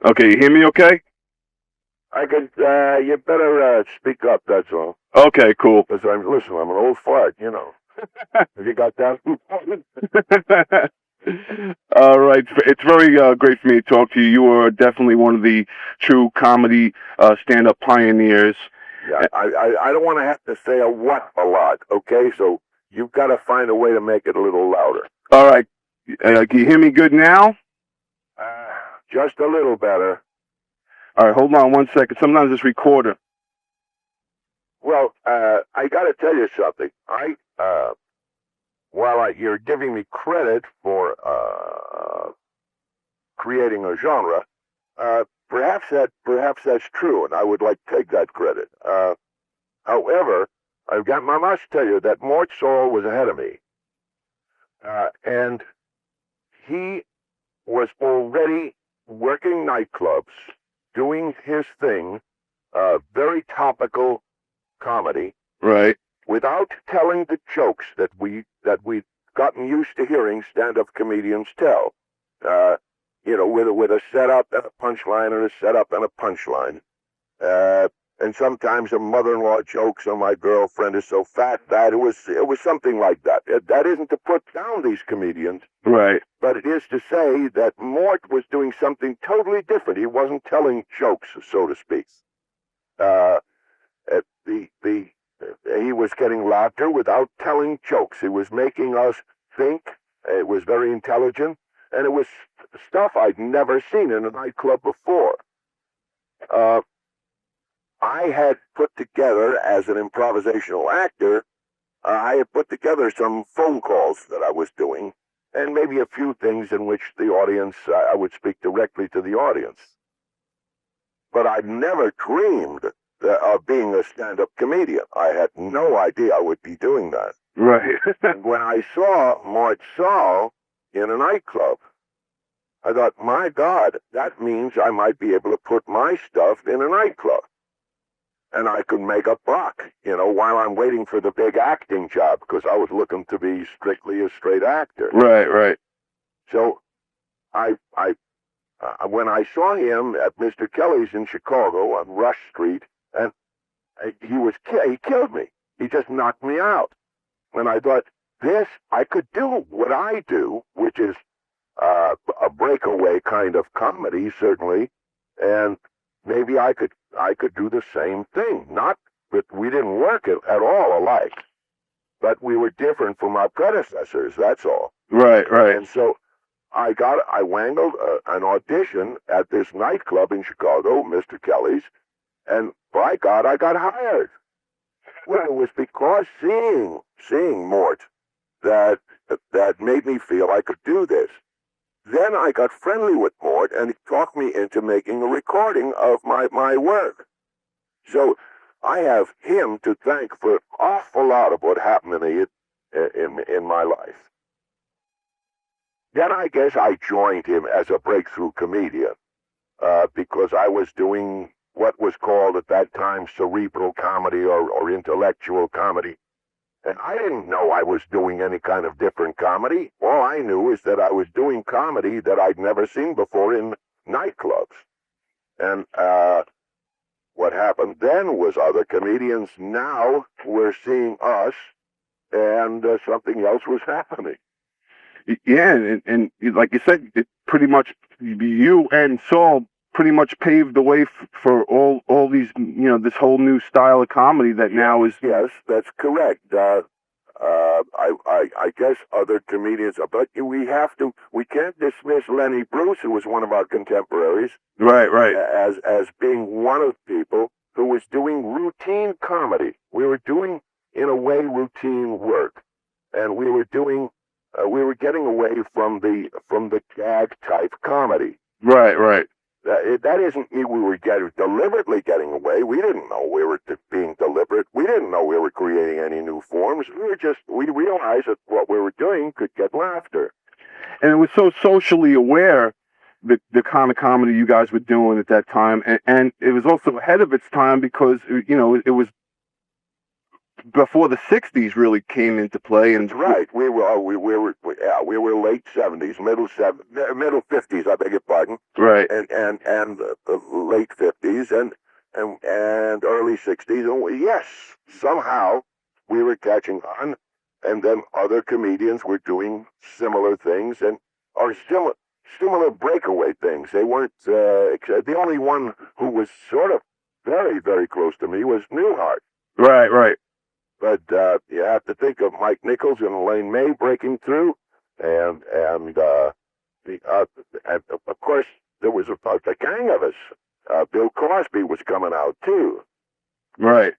Okay, you hear me okay? I could, you better speak up, that's all. Okay, cool. Because listen, I'm an old fart, you know. Have you got that? All right. It's very great for me to talk to you. You are definitely one of the true comedy stand-up pioneers. Yeah, I don't want to have to say a what a lot, okay? So you've got to find a way to make it a little louder. All right. Can you hear me good now? Just a little better. All right, hold on 1 second. Sometimes this recorder. Well, I got to tell you something. While you're giving me credit for creating a genre, perhaps that's true, and I would like to take that credit. However, I must tell you that Mort Saul was ahead of me, and he was already working nightclubs, doing his thing, very topical comedy, right? Without telling the jokes that we'd gotten used to hearing stand-up comedians tell. With a setup and a punchline and a setup and a punchline. And sometimes a mother-in-law jokes on my girlfriend is so fat that it was something like that. That isn't to put down these comedians. Right. But it is to say that Mort was doing something totally different. He wasn't telling jokes, so to speak. He was getting laughter without telling jokes. He was making us think. It was very intelligent, and it was stuff I'd never seen in a nightclub before. I had put together, as an improvisational actor, I had put together some phone calls that I was doing, and maybe a few things in which the audience, I would speak directly to the audience. But I'd never dreamed of being a stand-up comedian. I had no idea I would be doing that. Right. And when I saw Mort Saul in a nightclub, I thought, my God, that means I might be able to put my stuff in a nightclub. And I could make a buck, while I'm waiting for the big acting job, because I was looking to be strictly a straight actor. Right. So when I saw him at Mr. Kelly's in Chicago on Rush Street, and he killed me. He just knocked me out. And I thought, I could do what I do, which is a breakaway kind of comedy, certainly, and maybe I could do the same thing. Not that we didn't work at all alike, but we were different from our predecessors, that's all. Right. And so I wangled an audition at this nightclub in Chicago, Mr. Kelly's, and by God, I got hired. Well, it was because seeing Mort that made me feel I could do this. Then I got friendly with Mort, and he talked me into making a recording of my work. So I have him to thank for an awful lot of what happened to me in my life. Then I guess I joined him as a breakthrough comedian, because I was doing what was called at that time cerebral comedy or intellectual comedy. And I didn't know I was doing any kind of different comedy. All I knew is that I was doing comedy that I'd never seen before in nightclubs. And what happened then was other comedians now were seeing us, and something else was happening. Yeah, and like you said, it pretty much, you and Saul pretty much paved the way for all these, this whole new style of comedy that now is... Yes, that's correct. I guess other comedians, but we can't dismiss Lenny Bruce, who was one of our contemporaries. Right. As being one of the people who was doing routine comedy. We were doing, in a way, routine work. And we were getting away from the gag type comedy. Right. That isn't we were deliberately getting away. We didn't know we were being deliberate. We didn't know we were creating any new forms. We realized that what we were doing could get laughter. And it was so socially aware, the kind of comedy you guys were doing at that time. And it was also ahead of its time because, it was before the '60s really came into play, and Right. We were late 70s, middle 50s, I beg your pardon, right, and the late 50s and early 60s. And yes, somehow we were catching on, and then other comedians were doing similar things or similar breakaway things. They weren't the only one who was sort of very, very close to me was Newhart. right. But you have to think of Mike Nichols and Elaine May breaking through, and of course there was about the gang of us. Bill Cosby was coming out too. Right.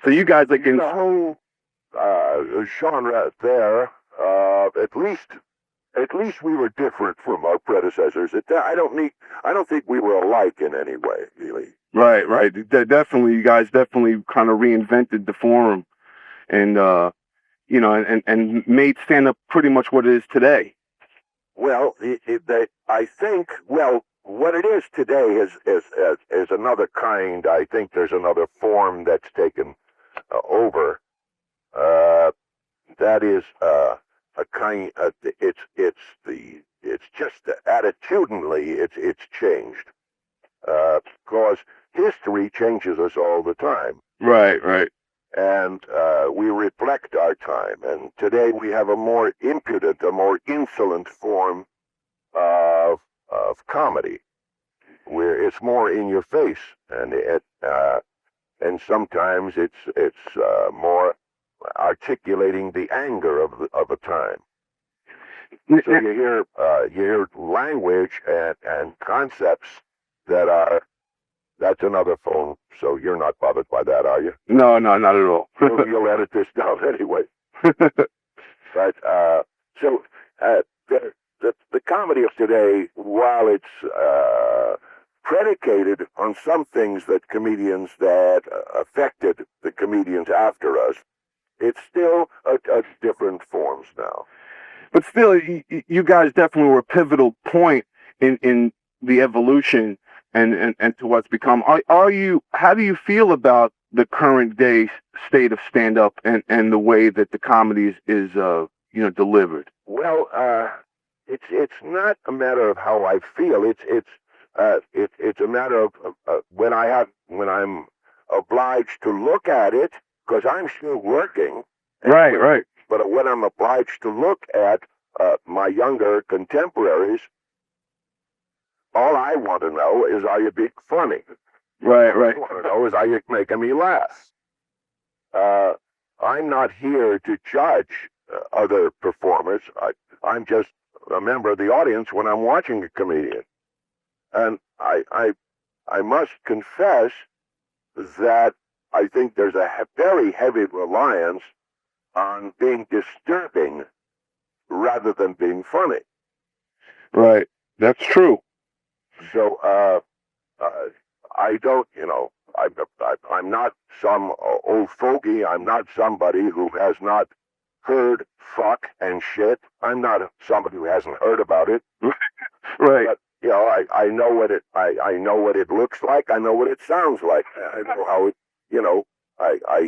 So you guys like in The whole genre there. At least we were different from our predecessors. I don't think we were alike in any way, really. right. Definitely, you guys definitely kind of reinvented the forum, and and made stand up pretty much what it is today. Well, I think. Well, what it is today is another kind. I think there's another form that's taken over. That is a kind. It's just attitudinally it's changed. Because history changes us all the time. Right. And we reflect our time. And today we have a more impudent, a more insolent form of comedy, where it's more in your face, and sometimes it's more articulating the anger of a time. So you hear language and concepts that's another phone. So you're not bothered by that, are you? No, not at all. You'll edit this down anyway. But the comedy of today, while it's predicated on some things that comedians that affected the comedians after us, it's still a different forms now. But still, you guys definitely were a pivotal point in the evolution and to what's become. How do you feel about the current day state of stand up and the way that the comedy is delivered? Well, it's not a matter of how I feel. It's a matter of when I'm obliged to look at it, because I'm still working. Right. But when I'm obliged to look at my younger contemporaries, all I want to know is, are you being funny? Right. All I want to know is, are you making me laugh? I'm not here to judge other performers. I'm just a member of the audience when I'm watching a comedian. And I must confess that I think there's a very heavy reliance on being disturbing rather than being funny. Right. That's true. So I don't, I'm not some old fogey. I'm not somebody who has not heard fuck and shit. I'm not somebody who hasn't heard about it. Right. But, I know what I know what it looks like. I know what it sounds like. I know how it, I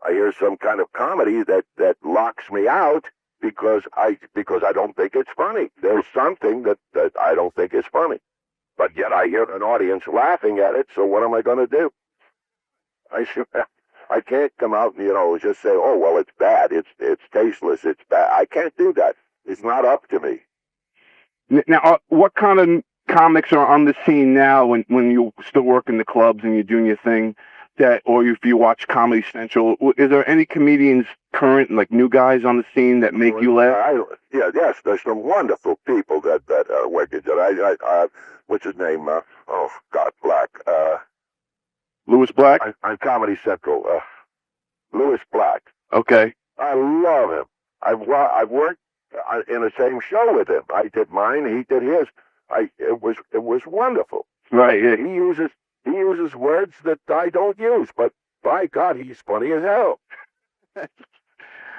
hear some kind of comedy that locks me out because I don't think it's funny. There's something that I don't think is funny, but yet I hear an audience laughing at it. So what am I going to do? I can't come out and just say, oh well, it's bad, it's tasteless, it's bad. I can't do that. It's not up to me. Now, what kind of comics are on the scene now when you still work in the clubs and you're doing your thing? Or if you watch Comedy Central, is there any comedians current, like new guys on the scene that make you laugh? Yes, there's some wonderful people that are wicked. What's his name? Black. Louis Black? On Comedy Central. Louis Black. Okay. I love him. I've worked in the same show with him. I did mine, he did his. It was wonderful. Right. Yeah. He uses words that I don't use, but by God, he's funny as hell.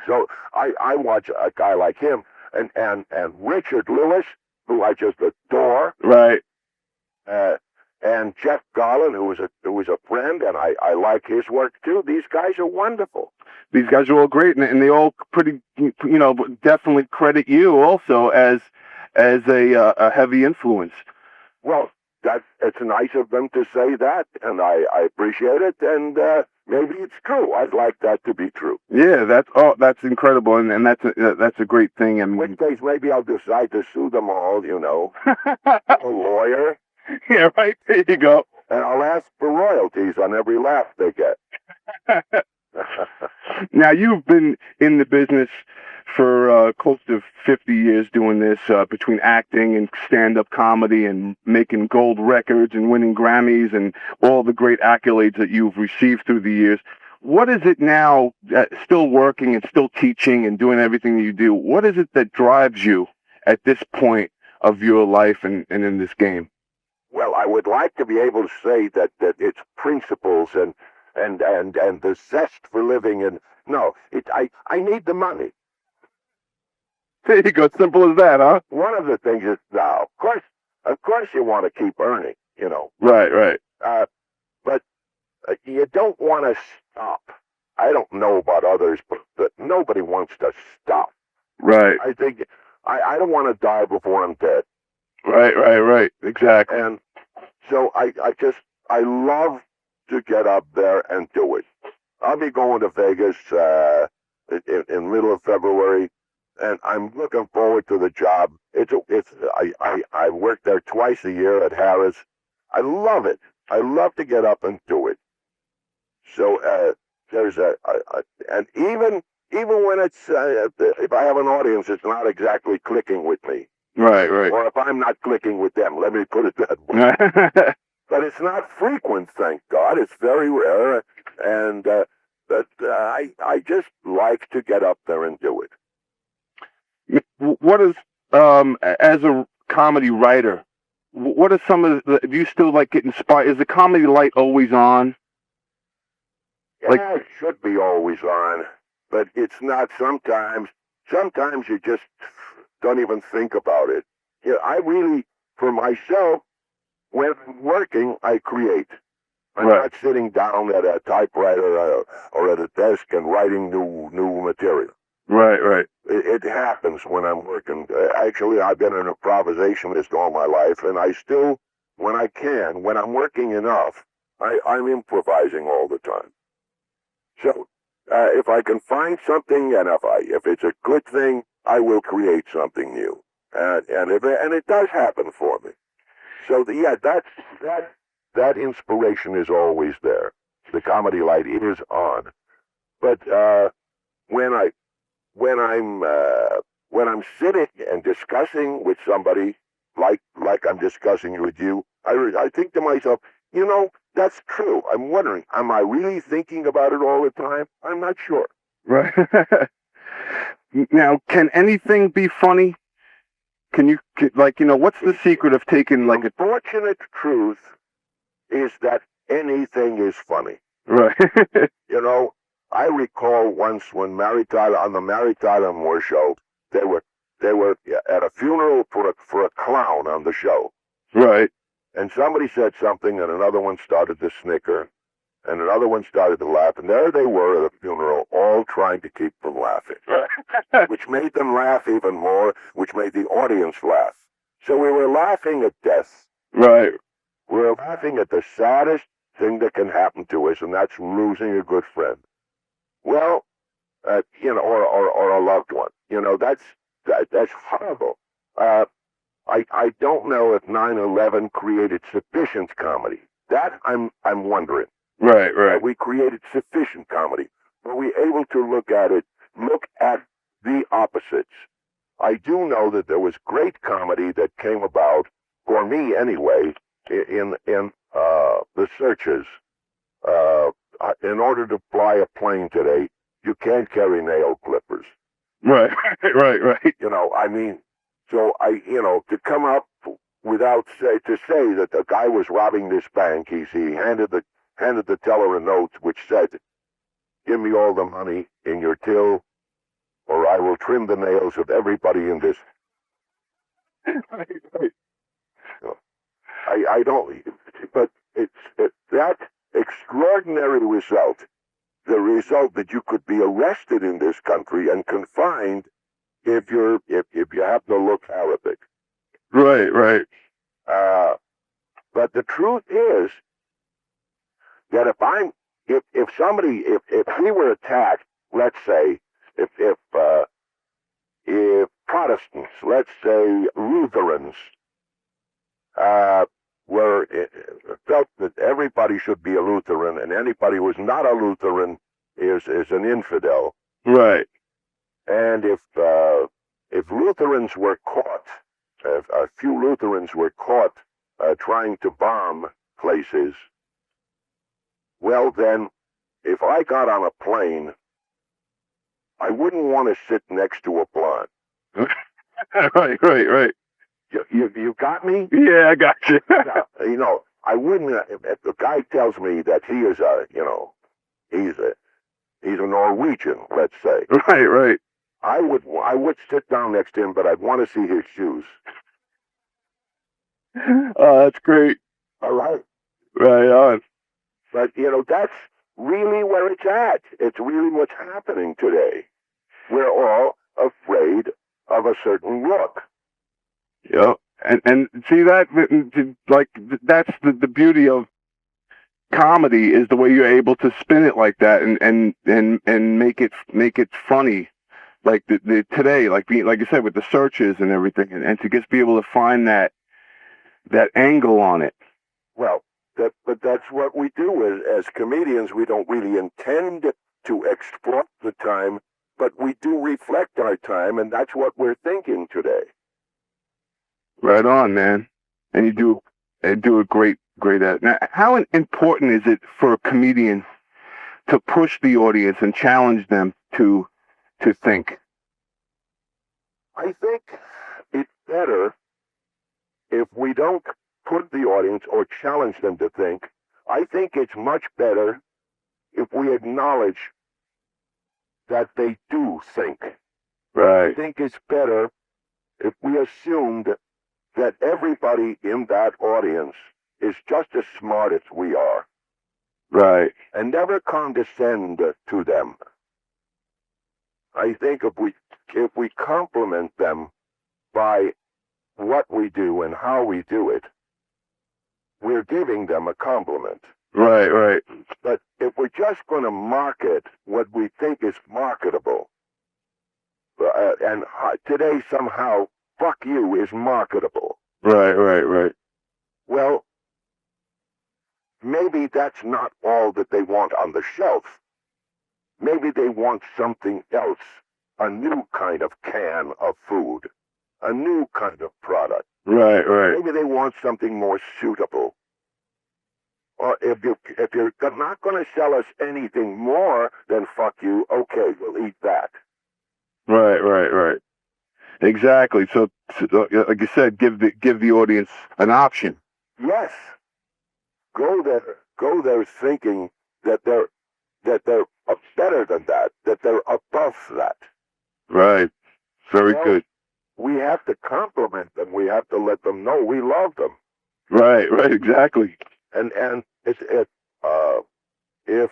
So I watch a guy like him and Richard Lewis, who I just adore. Right. And Jeff Garlin, who who is a friend, and I like his work too. These guys are wonderful. These guys are all great, and they all definitely credit you also as a heavy influence. Well, it's nice of them to say that, and I appreciate it, and maybe it's true. I'd like that to be true. Yeah, that's incredible, and that's a great thing. And in which case, maybe I'll decide to sue them all. A lawyer. Yeah, right. There you go. And I'll ask for royalties on every laugh they get. Now, you've been in the business for close to 50 years doing this, between acting and stand-up comedy and making gold records and winning Grammys and all the great accolades that you've received through the years. What is it now, still working and still teaching and doing everything that you do, what is it that drives you at this point of your life and in this game? Well, I would like to be able to say that it's principles and the zest for living, and no, I need the money. There you go, simple as that, huh? One of the things is, now, of course you want to keep earning, Right. But you don't want to stop. I don't know about others, but nobody wants to stop. Right. I think I don't want to die before I'm dead. Right. Exactly. And so I love to get up there and do it. I'll be going to Vegas in middle of February, and I'm looking forward to the job. I work there twice a year at Harris. I love it. I love to get up and do it. So there's and even when it's if I have an audience, it's not exactly clicking with me. Right. Or if I'm not clicking with them, let me put it that way. But it's not frequent, thank God. It's very rare, and I just like to get up there and do it. What is, as a comedy writer, what are some of the, do you still get inspired? Is the comedy light always on? Yeah, it should be always on, but it's not sometimes. Sometimes you just don't even think about it. I really, for myself, when I'm working, I create. I'm not sitting down at a typewriter or at a desk and writing new material. Right. It happens when I'm working. Actually, I've been an improvisationist all my life, and I still, when I'm working enough, I'm improvising all the time. So if I can find something, and if it's a good thing, I will create something new, and it does happen for me. So that inspiration is always there. The comedy light is on, but when I'm sitting and discussing with somebody like I'm discussing with you, I think to myself, that's true. I'm wondering, am I really thinking about it all the time? I'm not sure. Right. Now, can anything be funny? Can you, what's the secret of taking The unfortunate truth is that anything is funny. Right. I recall once when on the Mary Tyler Moore show, they were at a funeral for a clown on the show. Right. And somebody said something, and another one started to snicker, and another one started to laugh, and there they were at a funeral, all trying to keep from laughing, which made them laugh even more, which made the audience laugh. So we were laughing at death. Right. We were laughing at the saddest thing that can happen to us, and that's losing a good friend. Well, or a loved one. That's horrible. I don't know if 9/11 created sufficient comedy. That I'm wondering. Right. We created sufficient comedy. Were we able to look at the opposites? I do know that there was great comedy that came about, for me anyway, in the searches. In order to fly a plane today, you can't carry nail clippers. Right. So to come up to say that the guy was robbing this bank, he handed the teller a note which said, "Give me all the money in your till, or I will trim the nails of everybody in this." Right. I don't, but that extraordinary result. The result that you could be arrested in this country and confined if you happen to look Arabic. Right, right. But the truth is that if we were attacked, let's say, if Protestants, let's say Lutherans, felt that everybody should be a Lutheran and anybody who's not a Lutheran is an infidel. Right. And if Lutherans were caught, if a few Lutherans were caught trying to bomb places, well then, if I got on a plane, I wouldn't want to sit next to a blonde. Right. You got me? Yeah, I got you. Now, I wouldn't. If the guy tells me that he is he's a Norwegian, let's say. Right. I would sit down next to him, but I'd want to see his shoes. Oh, that's great. All right. Right on. But that's really where it's at. It's really what's happening today. We're all afraid of a certain look. Yeah, and see that, like, that's the beauty of comedy, is the way you're able to spin it like that and make it funny, like the today, like you said, with the searches and everything, and to just be able to find that angle on it. Well, but that's what we do as comedians. We don't really intend to exploit the time, but we do reflect our time, and that's what we're thinking today. Right on, man. And you do a great at it. Now, how important is it for a comedian to push the audience and challenge them to think? I think it's better if we don't put the audience or challenge them to think. I think it's much better if we acknowledge that they do think. Right. I think it's better if we assumed that everybody in that audience is just as smart as we are. Right. And never condescend to them. I think if we compliment them by what we do and how we do it, we're giving them a compliment. Right. But if we're just going to market what we think is marketable, and today somehow fuck you is marketable. Right. Well, maybe that's not all that they want on the shelf. Maybe they want something else, a new kind of can of food, a new kind of product. Right. Maybe they want something more suitable. Or if you're not going to sell us anything more than fuck you, okay, we'll eat that. Right. Exactly. So, like you said, give the audience an option. Yes. Go there thinking that they're better than that they're above that. Right. Very good. We have to compliment them. We have to let them know we love them. Right. Exactly. And if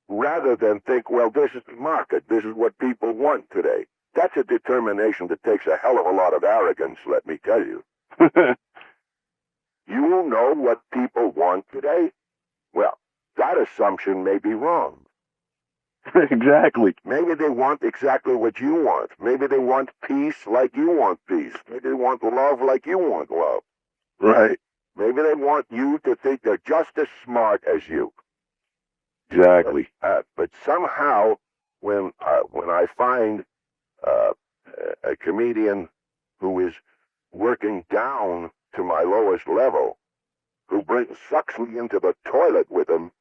rather than think, well, this is the market, this is what people want today, that's a determination that takes a hell of a lot of arrogance, let me tell you. You know what people want today? Well, that assumption may be wrong. Exactly. Maybe they want exactly what you want. Maybe they want peace like you want peace. Maybe they want love like you want love. Right. Maybe they want you to think they're just as smart as you. Exactly. But somehow, when I find a comedian who is working down to my lowest level, who sucks me into the toilet with him,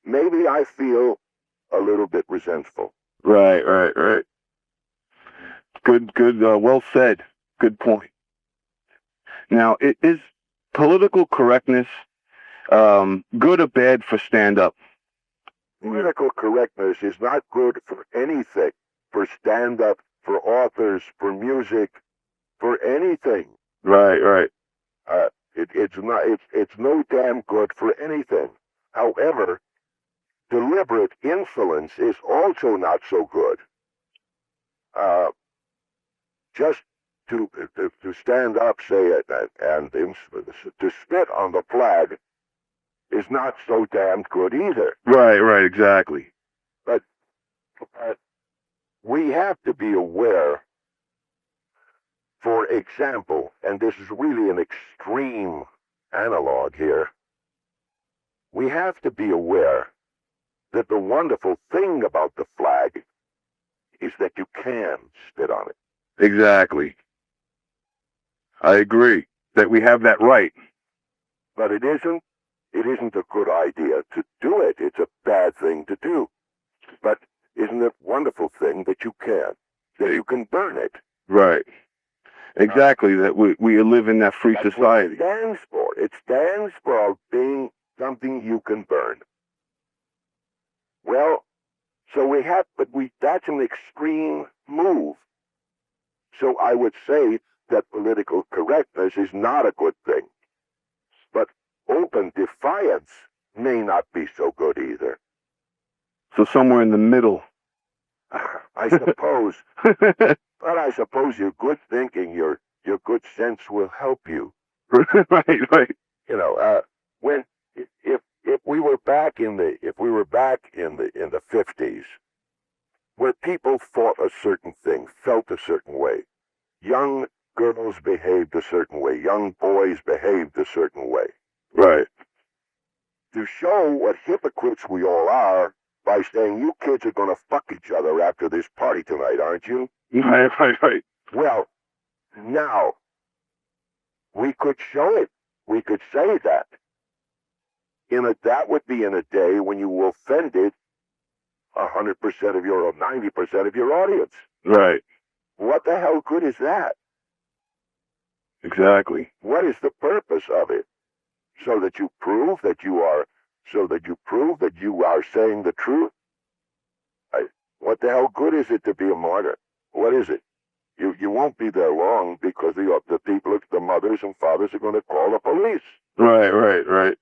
maybe I feel a little bit resentful. Right. Good. Well said. Good point. Now, is political correctness good or bad for stand-up? Political correctness is not good for anything, for stand-up, for authors, for music, for anything. Right. It's no damn good for anything. However, deliberate insolence is also not so good. Just to stand up, say it, and to spit on the flag is not so damn good either. Right, exactly. But we have to be aware, for example, and this is really an extreme analog here, we have to be aware that the wonderful thing about the flag is that you can spit on it. Exactly. I agree that we have that right. But it isn't a good idea to do it. It's a bad thing to do. But isn't it a wonderful thing that you can burn it? Right. Exactly, that we live in that free That's society. What it stands for. It stands for being something you can burn. Well, that's an extreme move. So I would say that political correctness is not a good thing. But open defiance may not be so good either. So somewhere in the middle. I suppose. But I suppose your good thinking, your good sense will help you. Right. You know, if we were back in the 50s, where people thought a certain thing, felt a certain way, young girls behaved a certain way, young boys behaved a certain way. Right. To show what hypocrites we all are by saying, you kids are going to fuck each other after this party tonight, aren't you? Right. Well, now, we could show it. We could say that. That would be in a day when you offended 100% of or 90% of your audience. Right. What the hell good is that? Exactly. What is the purpose of it? So that you prove that you are saying the truth? What the hell good is it to be a martyr? What is it? You won't be there long because the people, the mothers and fathers are going to call the police. Right.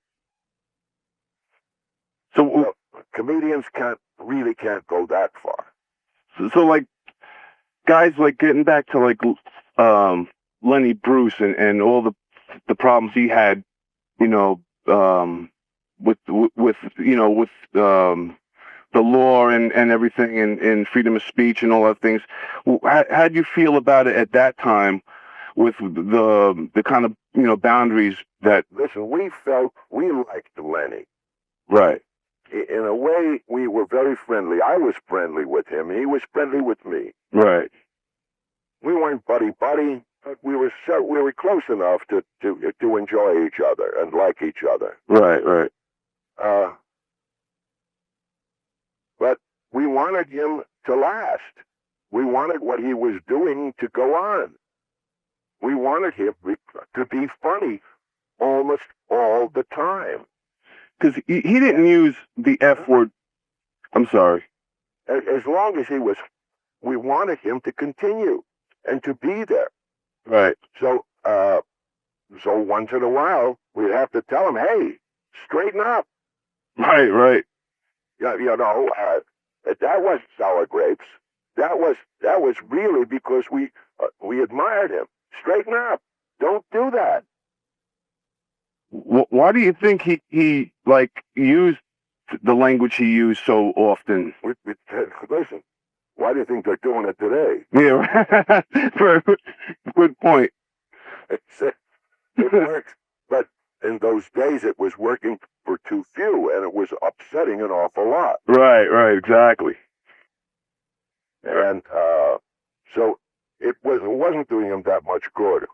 So well, comedians can't go that far. So like guys like getting back to like Lenny Bruce and all the problems he had, with the law and everything and freedom of speech and all that things. How do you feel about it at that time with the kind of, boundaries that... Listen, we liked Lenny. Right. In a way, we were very friendly. I was friendly with him. He was friendly with me. Right. We weren't buddy-buddy, but we were close enough to enjoy each other and like each other. Right. But we wanted him to last. We wanted what he was doing to go on. We wanted him to be funny almost all the time. Because he didn't use the F word. I'm sorry. As long as we wanted him to continue and to be there. Right. So once in a while, we'd have to tell him, hey, straighten up. Right. That wasn't sour grapes. That was really because we admired him. Straighten up. Don't do that. Why do you think he used the language he used so often? Listen, why do you think they're doing it today? Yeah, good point. It works, but in those days it was working for too few, and it was upsetting an awful lot. Right, exactly. And so it wasn't doing him that much good.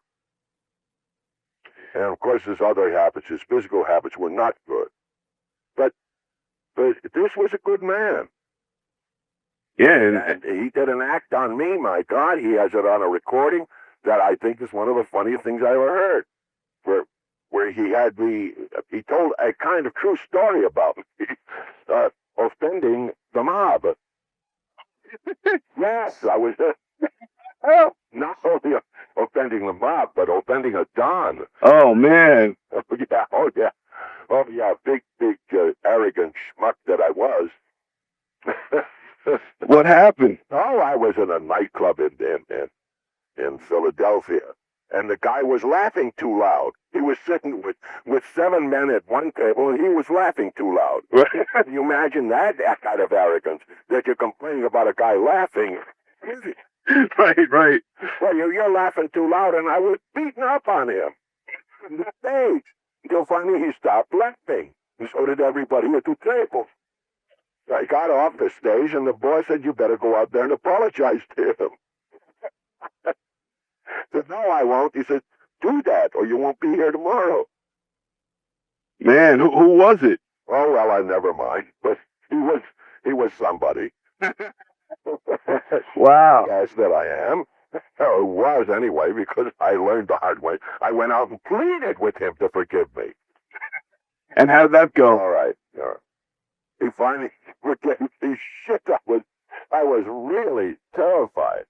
And of course, his other habits, his physical habits, were not good. But this was a good man. Yeah, and he did an act on me. My God, he has it on a recording that I think is one of the funniest things I ever heard. Where he told a kind of true story about me, offending the mob. Yes, I was not only offending the mob, but offending a don. Oh man. Oh yeah. Big arrogant schmuck that I was. What happened? Oh, I was in a nightclub in Philadelphia, and the guy was laughing too loud. He was sitting with 7 men at one table, and he was laughing too loud. Can you imagine that kind of arrogance, that you're complaining about a guy laughing? Right. Well, you're laughing too loud, and I was beating up on him on the stage until finally he stopped laughing, and so did everybody at the table. I got off the stage, and the boss said, "You better go out there and apologize to him." I said, "No, I won't." He said, "Do that, or you won't be here tomorrow." Man, who was it? Oh, well, never mind. But he was somebody. Wow. Yes, that I am. Oh, it was anyway, because I learned the hard way. I went out and pleaded with him to forgive me. And how did that go? All right. He finally forgave me. Shit, I was really terrified.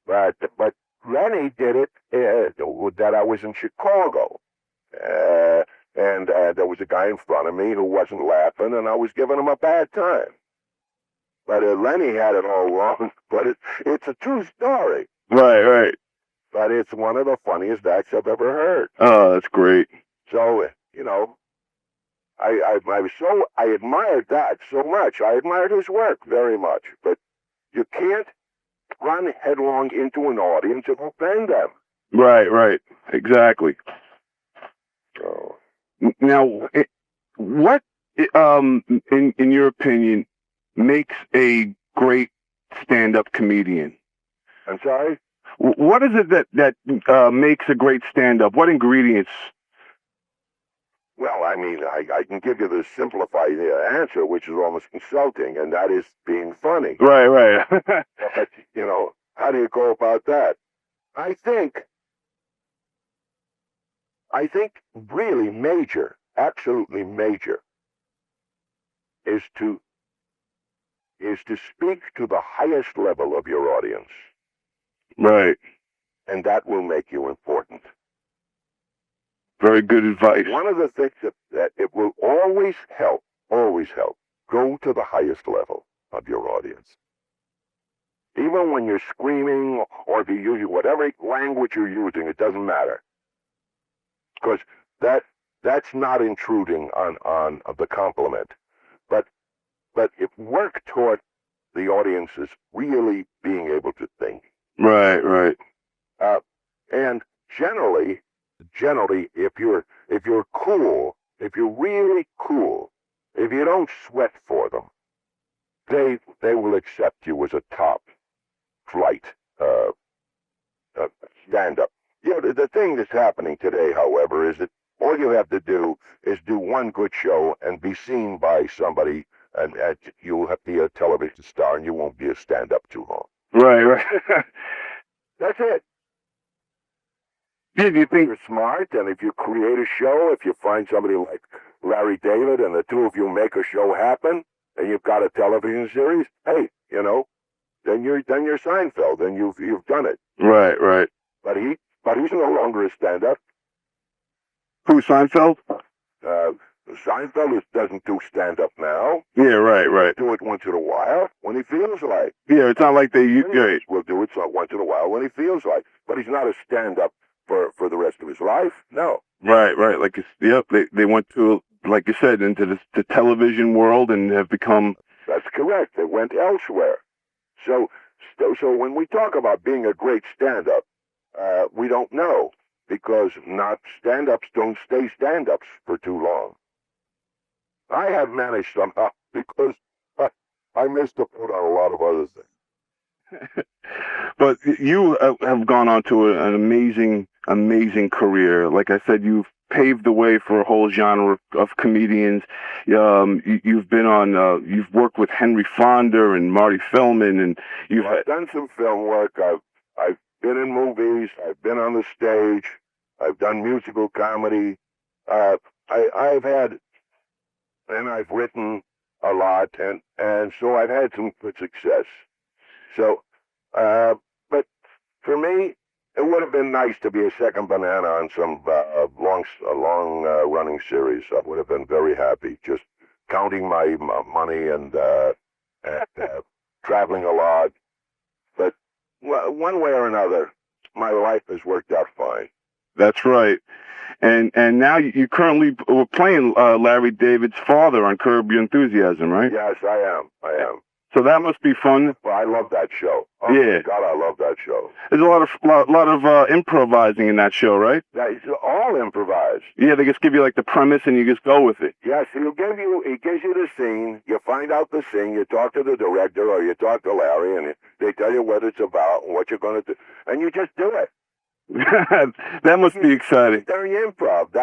But Lenny did it that I was in Chicago. And there was a guy in front of me who wasn't laughing, and I was giving him a bad time. But Lenny had it all wrong. But it's a true story. Right. But it's one of the funniest acts I've ever heard. Oh, that's great. So, I admired that so much. I admired his work very much. But you can't run headlong into an audience and offend them. Right. Exactly. So, now, what, in your opinion, makes a great stand-up comedian? I'm sorry? What is it that makes a great stand-up? What ingredients? Well, I mean, I can give you the simplified answer, which is almost insulting, and that is being funny. Right. But, how do you go about that? I think really major, absolutely major, is to speak to the highest level of your audience. Right. And that will make you important. Very good advice. One of the things that it will always help, go to the highest level of your audience. Even when you're screaming or if you're using whatever language you're using, it doesn't matter. Because that's not intruding on the compliment. But it work toward the audience's really being able to think. Right. And generally, if you're cool, if you're really cool, if you don't sweat for them, they will accept you as a top flight stand-up. The thing that's happening today, however, is that all you have to do is do one good show and be seen by somebody, and you'll have to be a television star, and you won't be a stand-up too long. Right. That's it. Yeah, do you think you're smart, and if you create a show, if you find somebody like Larry David, and the two of you make a show happen, and you've got a television series, hey, then you're Seinfeld, and you've done it. Right. But he's no longer a stand-up. Who, Seinfeld? Seinfeld doesn't do stand-up now. Yeah, right. Do it once in a while when he feels like. Yeah, it's not like they. Will do it once in a while when he feels like. But he's not a stand-up for the rest of his life. No. Right. Like, they went to, like you said, into the television world and have become. That's correct. They went elsewhere. So when we talk about being a great stand-up, we don't know, because not stand-ups don't stay stand-ups for too long. I have managed somehow because I missed the boat on a lot of other things. But you have gone on to an amazing career. Like I said, you've paved the way for a whole genre of comedians. You've been on. You've worked with Henry Fonda and Marty Feldman, and I've done some film work. I've been in movies. I've been on the stage. I've done musical comedy. I've had, and I've written a lot, and so I've had some good success. So, but for me, it would have been nice to be a second banana on some long running series. I would have been very happy. Just counting my money and traveling a lot. But one way or another, my life has worked out fine. That's right. And now you currently were playing Larry David's father on Curb Your Enthusiasm, right? Yes, I am. So that must be fun. Well, I love that show. Oh, yeah. God, I love that show. There's a lot of improvising in that show, right? It's all improvised. Yeah, they just give you like the premise and you just go with it. Yes, he gives you the scene. You find out the scene. You talk to the director or you talk to Larry, and they tell you what it's about and what you're going to do, and you just do it. That must be exciting. During improv,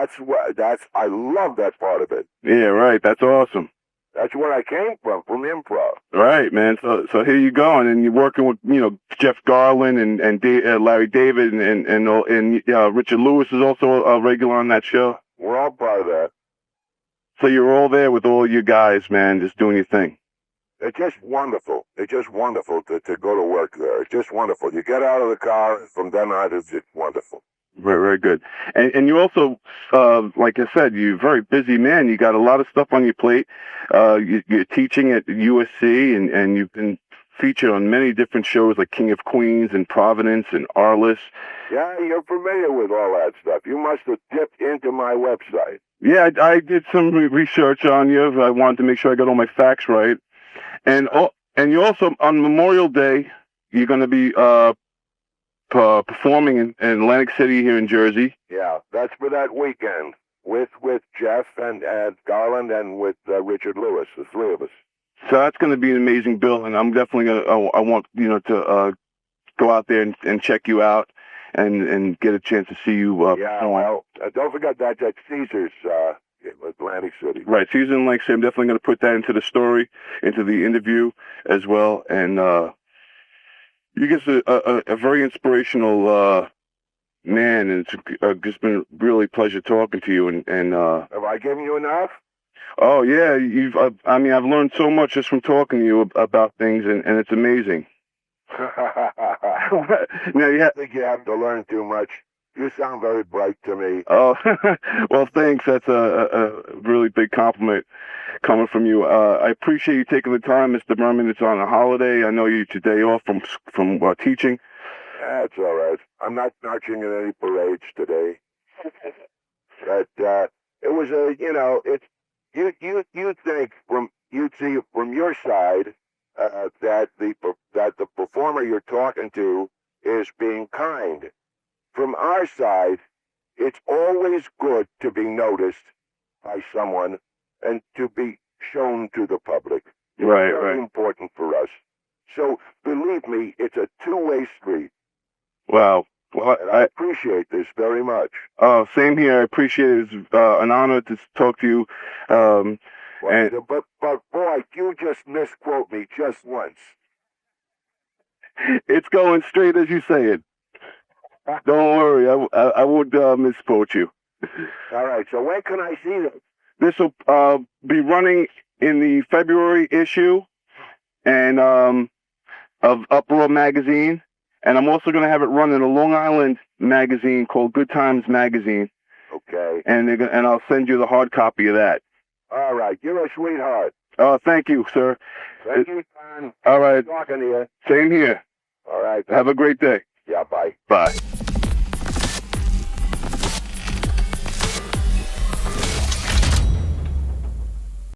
I love that part of it. Yeah, right. That's awesome. That's where I came from improv. Right, man. So here you go, and you're working with Jeff Garlin and Larry David and Richard Lewis is also a regular on that show. We're all part of that. So you're all there with all you guys, man, just doing your thing. It's just wonderful. It's just wonderful to go to work there. It's just wonderful. You get out of the car, from then on, it's just wonderful. Very, very good. And you also, like I said, you're a very busy man. You got a lot of stuff on your plate. You're teaching at USC, and you've been featured on many different shows like King of Queens and Providence and Arliss. Yeah, you're familiar with all that stuff. You must have dipped into my website. Yeah, I did some research on you. I wanted to make sure I got all my facts right. And you also, on Memorial Day, you're going to be performing in Atlantic City here in Jersey. Yeah, that's for that weekend with Jeff and Garland and with Richard Lewis, the three of us. So that's going to be an amazing bill, and I'm definitely going to, I want, to go out there and check you out and get a chance to see you. Well, don't forget that's at Caesars, Atlantic City. Right, Caesars in Atlantic City. I'm definitely going to put that into the story, into the interview as well. And you guys are a very inspirational man, and it's just been really a pleasure talking to you. And have I given you enough? Oh yeah, I've learned so much just from talking to you about things, and it's amazing. Now, I think you have to learn too much. You sound very bright to me. Oh, well, thanks. That's a really big compliment coming from you. I appreciate you taking the time, Mr. Berman. It's on a holiday. I know you're today off from teaching. That's all right. I'm not marching in any parades today. But it was it's you think you'd see from your side that the performer you're talking to is being kind. From our side, it's always good to be noticed by someone and to be shown to the public. It's very important for us. So believe me, it's a two-way street. Wow. Well, I appreciate this very much. Oh, same here. I appreciate it. It's an honor to talk to you. But boy, you just misquote me just once. It's going straight as you say it. Don't worry, I won't misquote you. All right, so when can I see this? This will be running in the February issue and of Uproar magazine, and I'm also going to have it run in a Long Island magazine called Good Times Magazine. Okay. And I'll send you the hard copy of that. All right, you're a sweetheart. Oh, thank you, sir. Thank you, son. All right. Talking to you. Same here. All right. Have a great day. Yeah, bye. Bye.